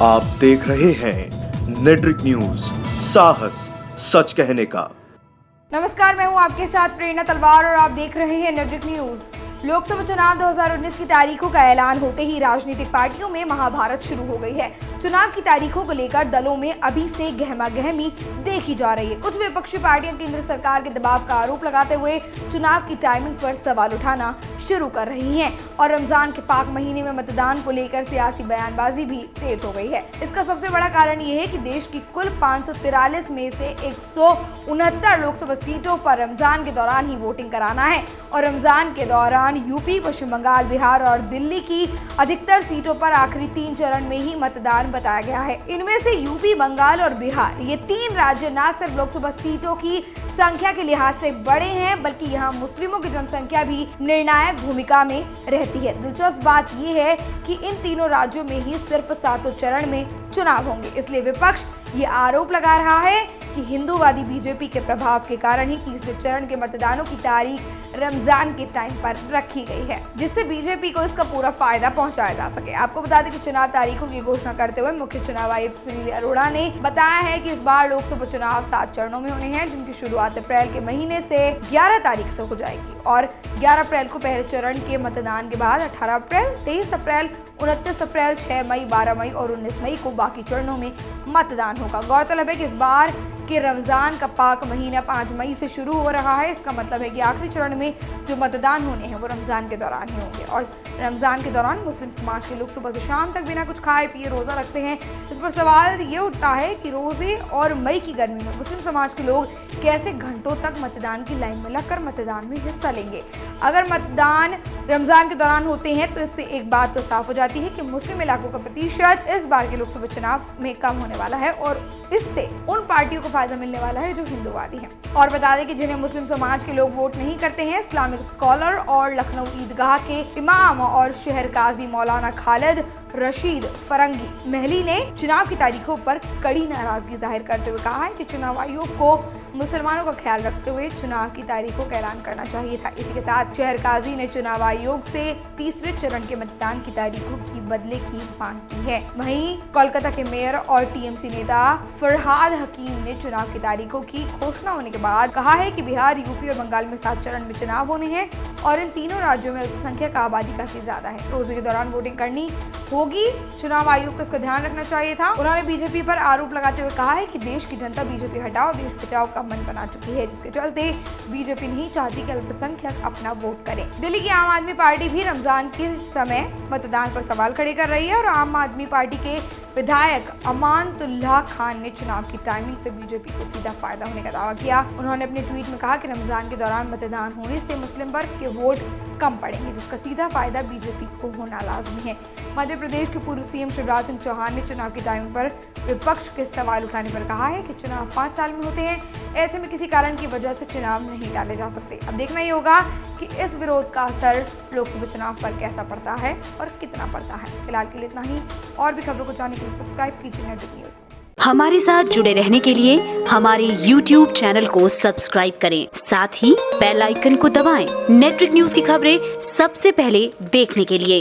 आप देख रहे हैं नेट्रिक न्यूज, साहस सच कहने का। नमस्कार, मैं हूं आपके साथ प्रेरणा तलवार और आप देख रहे हैं नेट्रिक न्यूज। लोकसभा चुनाव 2019 की तारीखों का ऐलान होते ही राजनीतिक पार्टियों में महाभारत शुरू हो गई है। चुनाव की तारीखों को लेकर दलों में अभी से गहमागहमी देखी जा रही है। कुछ विपक्षी पार्टियां केंद्र सरकार के दबाव का आरोप लगाते हुए चुनाव की टाइमिंग पर सवाल उठाना शुरू कर रही हैं और रमजान के पाक महीने में मतदान को लेकर सियासी बयानबाजी भी तेज हो गई है। इसका सबसे बड़ा कारण ये है कि देश की कुल 543 में से 169 लोकसभा सीटों पर रमजान के दौरान ही वोटिंग कराना है और रमजान के दौरान यूपी, पश्चिम बंगाल, बिहार और दिल्ली की अधिकतर सीटों पर आखिरी 3 चरण में ही मतदान बताया गया है। इनमें से यूपी, बंगाल और बिहार, ये 3 राज्य न सिर्फ लोकसभा सीटों की संख्या के लिहाज से बड़े हैं बल्कि यहाँ मुस्लिमों की जनसंख्या भी निर्णायक भूमिका में रहती है। दिलचस्प बात यह है कि इन तीनों राज्यों में ही सिर्फ 7 चरण में चुनाव होंगे। इसलिए विपक्ष ये आरोप लगा रहा है कि हिंदूवादी बीजेपी के प्रभाव के कारण ही तीसरे चरण के मतदानों की तारीख रमजान के टाइम पर रखी गई है, जिससे बीजेपी को इसका पूरा फायदा पहुंचाया जा सके। आपको बता दें कि चुनाव तारीखों की घोषणा करते हुए मुख्य चुनाव आयुक्त सुनील अरोड़ा ने बताया है कि इस बार लोकसभा चुनाव 7 चरणों में होने हैं, जिनकी शुरुआत अप्रैल के महीने से 11 तारीख से हो जाएगी और 11 अप्रैल को पहले चरण के मतदान के बाद 18 अप्रैल, 23 अप्रैल, 29 अप्रैल, 6 मई, 12 मई और 19 मई को बाकी चरणों में मतदान होगा। गौरतलब है कि इस बार कि रमजान का पाक महीना 5 मई से शुरू हो रहा है। इसका मतलब है कि आखिरी चरण में जो मतदान होने हैं वो रमजान के दौरान ही होंगे और रमजान के दौरान मुस्लिम समाज के लोग सुबह से शाम तक बिना कुछ खाए पिए रोजा रखते हैं। इस पर सवाल ये उठता है कि रोजे और मई की गर्मी में मुस्लिम समाज के लोग कैसे घंटों तक मतदान की लाइन में लगकर मतदान में हिस्सा लेंगे। अगर मतदान रमजान के दौरान होते हैं तो इससे एक बात तो साफ हो जाती है कि मुस्लिम इलाकों का प्रतिशत इस बार के लोकसभा चुनाव में कम होने वाला है और इससे उन पार्टियों को फायदा मिलने वाला है जो हिंदूवादी हैं। और बता दें कि जिन्हें मुस्लिम समाज के लोग वोट नहीं करते हैं, इस्लामिक स्कॉलर और लखनऊ ईदगाह के इमाम और शहर काजी मौलाना खालिद रशीद फरंगी महली ने चुनाव की तारीखों पर कड़ी नाराजगी जाहिर करते हुए कहा है कि चुनाव आयोग को मुसलमानों का ख्याल रखते हुए चुनाव की तारीखों का ऐलान करना चाहिए था। इसी के साथ शहर काजी ने चुनाव आयोग से तीसरे चरण के मतदान की तारीखों की बदले की मांग की है। वहीं कोलकाता के मेयर और टीएमसी नेता फरहाद हकीम ने चुनाव की तारीखों की घोषणा होने के बाद कहा है कि बिहार, यूपी और बंगाल में 7 चरण में चुनाव होने हैं और इन तीनों राज्यों में अल्पसंख्यक आबादी काफी ज्यादा है। रोजे के दौरान वोटिंग करनी होगी, चुनाव आयोग को इसका ध्यान रखना चाहिए था। उन्होंने बीजेपी पर आरोप लगाते हुए कहा है कि देश की जनता बीजेपी हटाओ देश बचाओ का मन बना चुकी है, जिसके चलते बीजेपी नहीं चाहती कि अल्पसंख्यक अपना वोट करें। दिल्ली की आम आदमी पार्टी भी रमजान के समय मतदान पर सवाल खड़े कर रही है और आम आदमी पार्टी के विधायक अमानतुल्लाह खान ने चुनाव की टाइमिंग से बीजेपी को सीधा फायदा होने का दावा किया। उन्होंने अपने ट्वीट में कहा कि रमजान के दौरान मतदान होने से मुस्लिम वर्ग के वोट कम पड़ेंगे, जिसका सीधा फायदा बीजेपी को होना लाजमी है। मध्य प्रदेश के पूर्व सीएम शिवराज सिंह चौहान ने चुनाव की टाइमिंग पर विपक्ष के सवाल उठाने पर कहा है कि चुनाव 5 साल में होते हैं, ऐसे में किसी कारण की वजह से चुनाव नहीं टाले जा सकते। अब देखना ही होगा कि इस विरोध का असर लोकसभा चुनाव पर कैसा पड़ता है और कितना पड़ता है। फिलहाल के लिए इतना ही। और भी खबरों को जानने के लिए सब्सक्राइब कीजिए नेट्रिक न्यूज। हमारे साथ जुड़े रहने के लिए हमारे YouTube चैनल को सब्सक्राइब करें, साथ ही बेल आइकन को दबाएं। नेट्रिक न्यूज की खबरें सबसे पहले देखने के लिए।